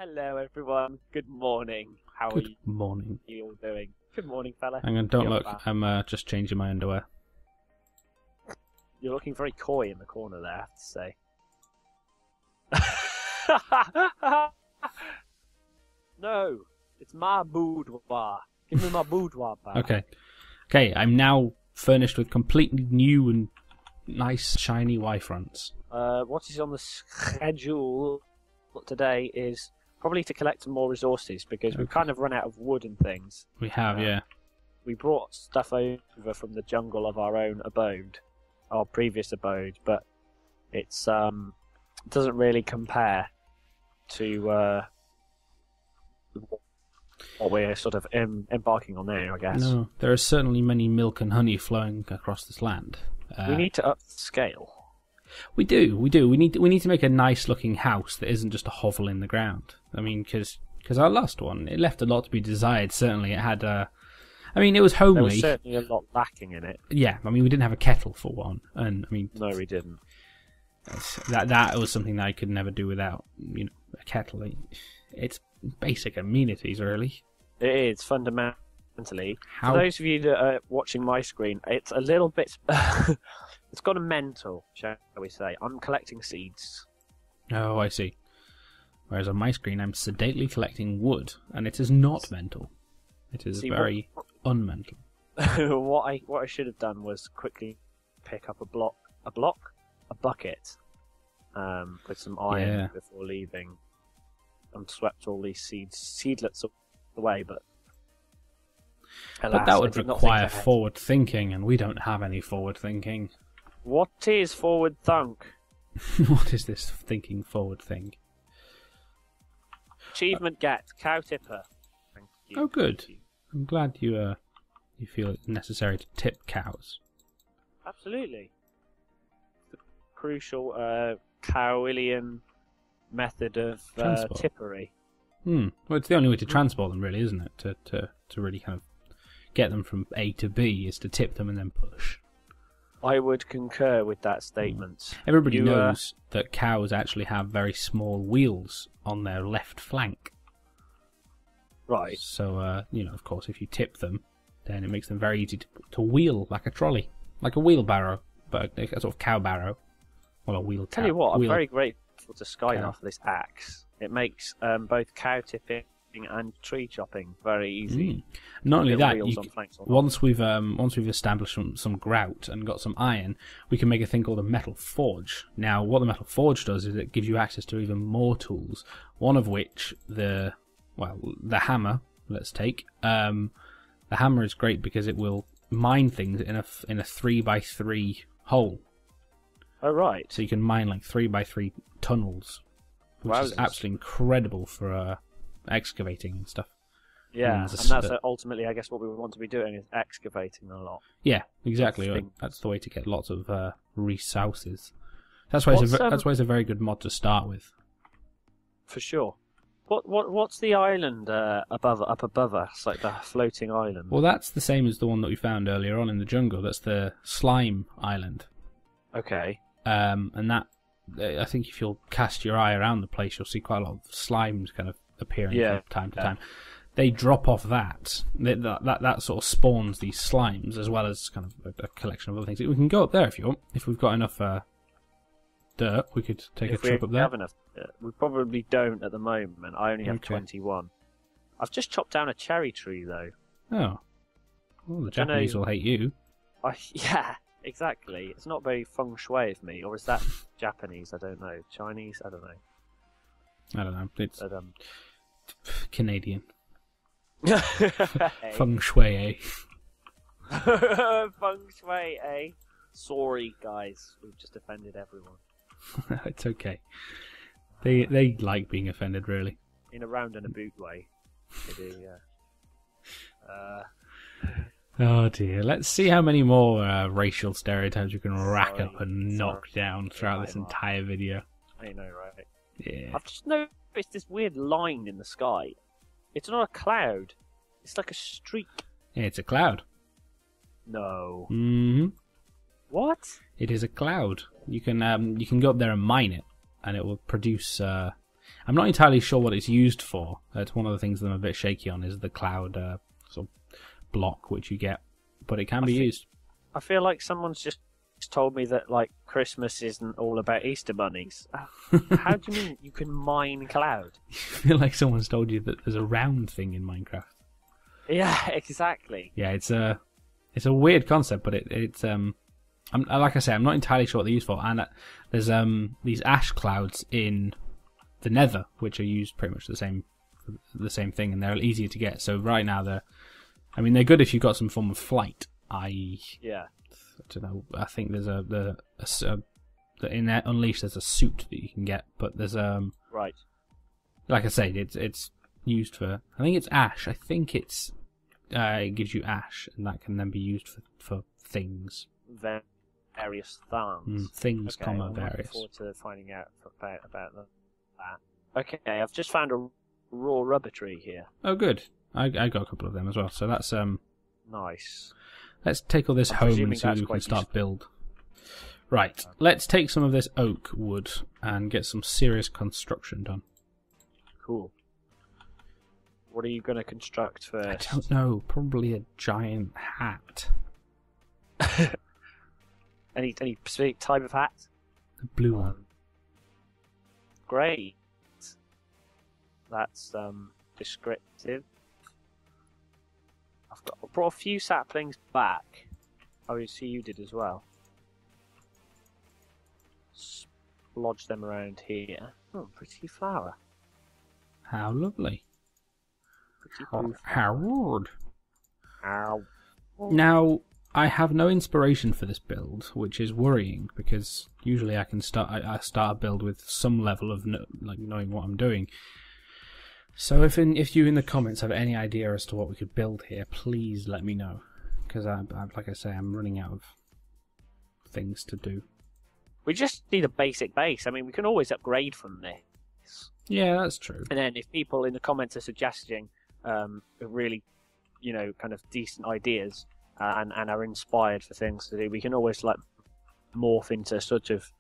Hello, everyone. Good morning. How are Good morning. you all doing? Good morning, fella. Hang on, don't You're look. back. I'm just changing my underwear. You're looking very coy in the corner there, I have to say. No, it's my boudoir. Give me my boudoir back. Okay, I'm now furnished with completely new and nice shiny Y-fronts. What is on the schedule today is probably to collect some more resources because we've kind of run out of wood and things. We have, yeah. We brought stuff over from the jungle of our own abode, our previous abode, but it's doesn't really compare to what we're sort of embarking on there, I guess. No, there are certainly many milk and honey flowing across this land. We need to up the scale. We do. We need to make a nice looking house that isn't just a hovel in the ground. I mean, because our last one, it left a lot to be desired. Certainly, it had I mean, it was homely. There was certainly a lot lacking in it. Yeah, I mean, we didn't have a kettle for one, and I mean, No, we didn't. that was something that I could never do without, a kettle. It's basic amenities, really. It is fundamentally. How? For those of you that are watching my screen, it's a little bit. It's gone mental, shall we say? I'm collecting seeds. Oh, I see. Whereas on my screen, I'm sedately collecting wood, and it is not mental. It is very unmental. What I should have done was quickly pick up a bucket, with some iron before leaving, and swept all these seedlets away. But alas, But that would require forward thinking, and we don't have any forward thinking. What is forward thunk? What is this thinking forward thing? Achievement get cow tipper. Thank you. Oh, good. Thank you. I'm glad you feel it necessary to tip cows. Absolutely. The crucial Cowillian method of Transport. tippery. Well, it's the only way to transport them, really, isn't it? To really kind of get them from A to B is to tip them and then push. I would concur with that statement. Everybody knows that cows actually have very small wheels on their left flank. Right. So, of course, if you tip them, then it makes them very easy to wheel like a trolley. Like a wheelbarrow, but a sort of cow barrow. Well, a wheel cow. Tell you what, I'm wheel very grateful to Skylar cow. for this axe. It makes both cow tipping and tree chopping very easy. Not only that, Wheels on flanks on once we've established some grout and got some iron, we can make a thing called a metal forge. Now, what the metal forge does is it gives you access to even more tools. One of which the hammer. Let's take the hammer is great because it will mine things in a 3x3 hole. Oh right. So you can mine like 3x3 tunnels, which is absolutely incredible for excavating and stuff. Yeah, and that's ultimately, I guess, what we want to be doing is excavating a lot. Yeah, exactly. That's the way to get lots of resources. That's why it's a very good mod to start with. For sure. What's the island up above us, like the floating island? Well, that's the same as the one that we found earlier on in the jungle. That's the slime island. Okay. And that, I think, if you'll cast your eye around the place, you'll see quite a lot of slimes kind of appearing from time to time. They drop off that sort of spawns these slimes, as well as kind of a collection of other things. We can go up there if you want. If we've got enough dirt, we could take a trip up there. Have enough dirt. We probably don't at the moment. I only have 21. I've just chopped down a cherry tree, though. Oh. Well, the Japanese will hate you. Yeah, exactly. It's not very feng shui of me. Or is that Japanese? I don't know. Chinese? I don't know. I don't know. It's Canadian. Hey. Feng shui, eh? Feng shui, eh? Sorry, guys. We've just offended everyone. It's okay. They like being offended, really. In a round and a boot way. They do, yeah. Oh dear. Let's see how many more racial stereotypes we can rack up and knock down throughout this entire video. I know, right? Yeah. I've just noticed this weird line in the sky. It's not a cloud. It's like a streak. Yeah, it's a cloud. No. Mm-hmm. What? It is a cloud. You can go up there and mine it, and it will produce. I'm not entirely sure what it's used for. It's one of the things that I'm a bit shaky on is the cloud sort of block which you get, but it can be used. I feel like someone's just told me that like Christmas isn't all about Easter bunnies. How do you mean you can mine cloud? I feel like someone's told you that there's a round thing in Minecraft. Yeah, exactly. Yeah, it's a weird concept, but it's like I say, I'm not entirely sure what they're used for. And there's these ash clouds in the Nether, which are used pretty much the same thing, and they're easier to get. So right now they're good if you've got some form of flight. Yeah. I don't know. I think there's in Unleashed there's a suit that you can get, but there's right. Like I say, it's used for. I think it's ash. I think it gives you ash, and that can then be used for things. Various things. Things, okay, various. I'm looking forward to finding out about that. Okay, I've just found a raw rubber tree here. Oh, good. I got a couple of them as well. So that's nice. Let's take all this home and see what we can start build. Right, let's take some of this oak wood and get some serious construction done. Cool. What are you going to construct first? I don't know. Probably a giant hat. Any specific type of hat? The blue one. Great. That's descriptive. I brought a few saplings back. Oh, you see, you did as well. Lodge them around here. Oh, pretty flower. How lovely. Pretty blue how rude. Ow. Now, I have no inspiration for this build, which is worrying because usually I can start a build with some level of knowing what I'm doing. So if you in the comments have any idea as to what we could build here, please let me know, because like I say, I'm running out of things to do. We just need a basic base. I mean, we can always upgrade from this. Yeah, that's true. And then if people in the comments are suggesting really, kind of decent ideas and are inspired for things to do, we can always morph into sort of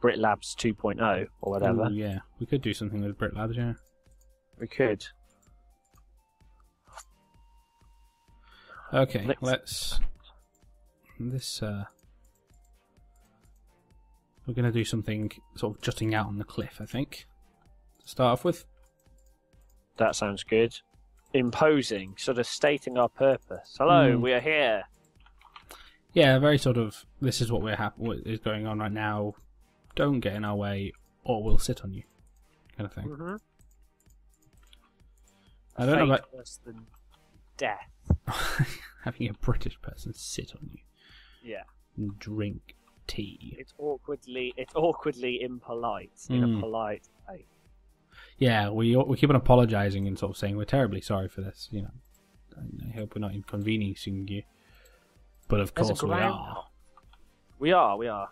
Brit Labs 2.0 or whatever. Ooh, yeah, we could do something with Brit Labs, yeah. We could. Okay, we're going to do something sort of jutting out on the cliff, I think, to start off with. That sounds good. Imposing, sort of stating our purpose. Hello, we are here. Yeah, very sort of, this is what what is going on right now. Don't get in our way, or we'll sit on you, kind of thing. Mm-hmm. I don't know about worse than death. having a British person sit on you. Yeah. And drink tea. It's awkwardly impolite in a polite way. Yeah, we keep on apologising and sort of saying we're terribly sorry for this. I hope we're not inconveniencing you. But of course we are. We are.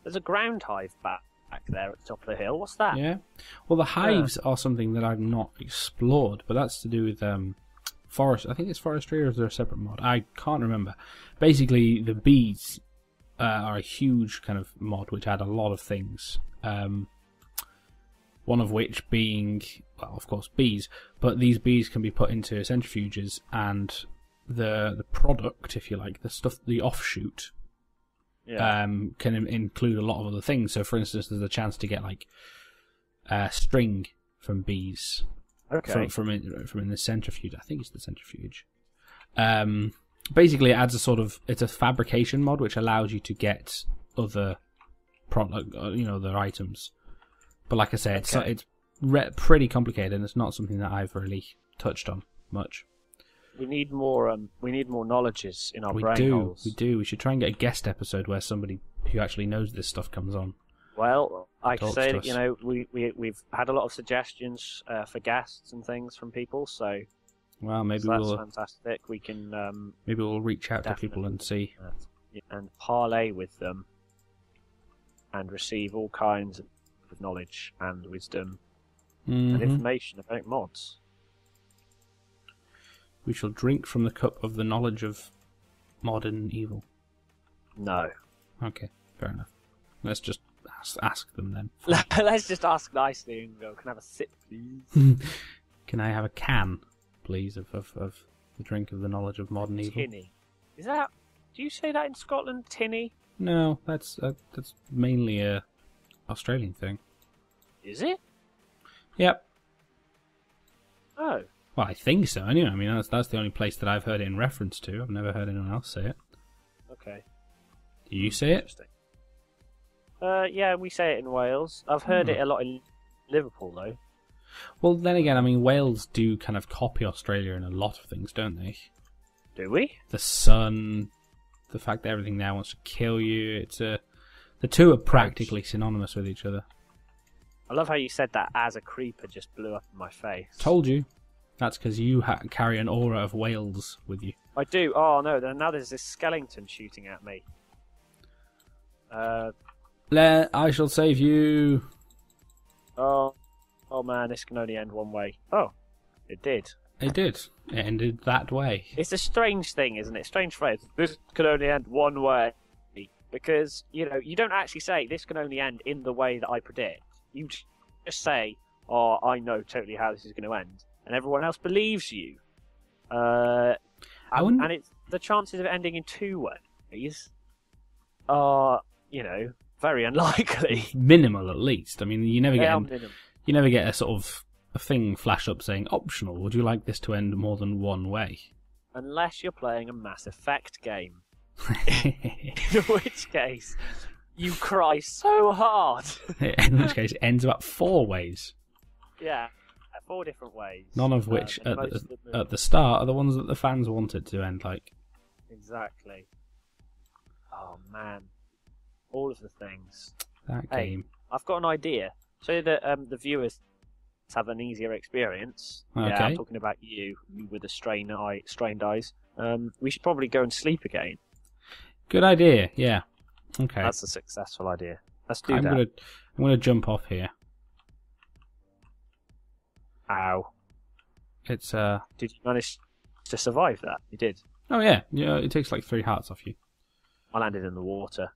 There's a ground hive back there at the top of the hill. What's that? Yeah. Well, the hives are something that I've not explored, but that's to do with forest. I think it's forestry, or is there a separate mod? I can't remember. Basically, the bees are a huge kind of mod which add a lot of things. One of which being, well, of course, bees. But these bees can be put into centrifuges, and the product, if you like, the stuff, the offshoot, can include a lot of other things. So, for instance, there's a chance to get string from bees. Okay. From in the centrifuge. I think it's the centrifuge. Basically, it adds it's a fabrication mod which allows you to get other other items. But like I say, it's pretty complicated, and it's not something that I've really touched on much. We need more knowledges in our brain holes. We do. We should try and get a guest episode where somebody who actually knows this stuff comes on. Well, I can say that we've had a lot of suggestions for guests and things from people. So, well, maybe that's fantastic. We can maybe we'll reach out to people and see and parlay with them and receive all kinds of knowledge and wisdom and information about mods. We shall drink from the cup of the knowledge of modern evil. No. Okay, fair enough. Let's just Ask them then. Let's just ask nicely and go, can I have a sip, please? Can I have a can, please, of the drink of the knowledge of modern evil? Tinny. Is that... Do you say that in Scotland, tinny? No, that's mainly a Australian thing. Is it? Yep. Oh. Well, I think so. Anyway, I mean that's the only place that I've heard it in reference to. I've never heard anyone else say it. Okay. Do you say it? Yeah, we say it in Wales. I've heard it a lot in Liverpool, though. Well, then again, I mean, Wales do kind of copy Australia in a lot of things, don't they? Do we? The sun, the fact that everything now wants to kill you. The two are practically synonymous with each other. I love how you said that as a creeper just blew up in my face. Told you. That's because you carry an aura of Wales with you. I do. Oh no! Now there's this skeleton shooting at me. I shall save you. Oh man! This can only end one way. Oh, it did. It did. It ended that way. It's a strange thing, isn't it? Strange phrase. This can only end one way, because you don't actually say this can only end in the way that I predict. You just say, "Oh, I know totally how this is going to end," and everyone else believes you. And it's the chances of it ending in two ways are, very unlikely. Minimal, at least. I mean, you never get a sort of a thing flash up saying optional. Would you like this to end more than one way? Unless you're playing a Mass Effect game, in which case you cry so hard. In which case, it ends about 4 ways. Yeah, 4 different ways. None of which at the start are the ones that the fans wanted to end like. Exactly. Oh man, all of the things. That game. I've got an idea, so that the viewers have an easier experience. Okay. Yeah, I'm talking about you with the strained eyes. We should probably go and sleep again. Good idea. Yeah. Okay. That's a successful idea. Let's do that. I'm gonna jump off here. Ow. It's Did you manage to survive that? You did. Oh yeah. Yeah. It takes like 3 hearts off you. I landed in the water.